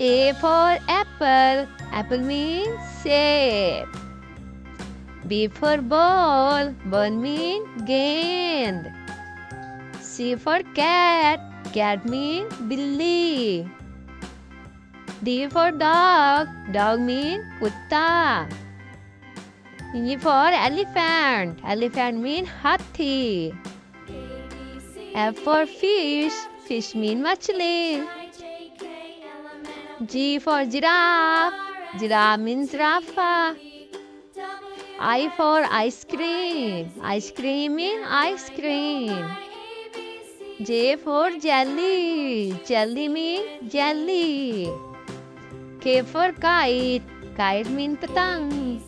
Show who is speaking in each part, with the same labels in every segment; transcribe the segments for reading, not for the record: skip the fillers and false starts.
Speaker 1: A for apple. Apple means shape. B for ball. Ball means गेंद. C for cat. Cat means बिल्ली. D for dog. Dog means कुत्ता. E for elephant. Elephant means हाथी. F for fish. Fish means मछली. G for giraffe. Giraffe means zirafa. I for ice cream. Ice cream means ice cream. J for jelly. Jelly means jelly. K for kite. Kite means patang.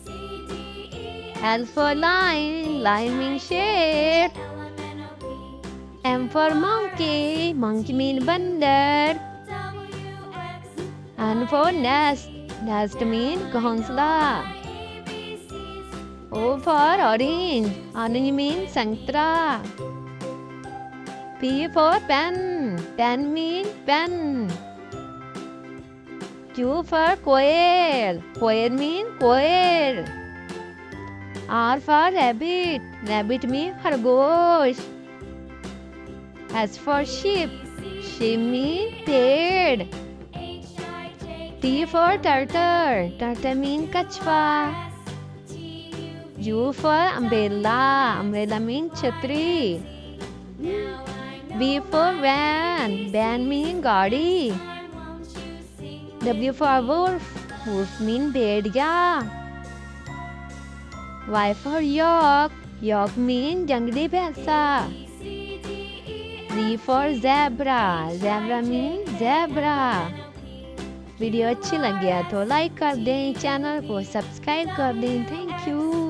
Speaker 1: L for lion. Lion means sher. M for monkey. Monkey means bandar. N for nest. Nest means घोंसला. O for orange. Orange means संतरा. P for pen. Pen means pen. Q for quail. Quail means quail. R for rabbit. Rabbit means खरगोश. S for sheep. Sheep means पेड़. T for turtle. Turtle means कछुआ. U for umbrella. Umbrella means छतरी. V for van. Van means गाड़ी. W for wolf. Wolf means Bhediya. Y for yak. Yak means जंगली भैंसा. Z for zebra. Zebra means zebra. Video अच्छी लगी है तो like कर दें, चैनल को सब्सक्राइब कर दें। Thank you.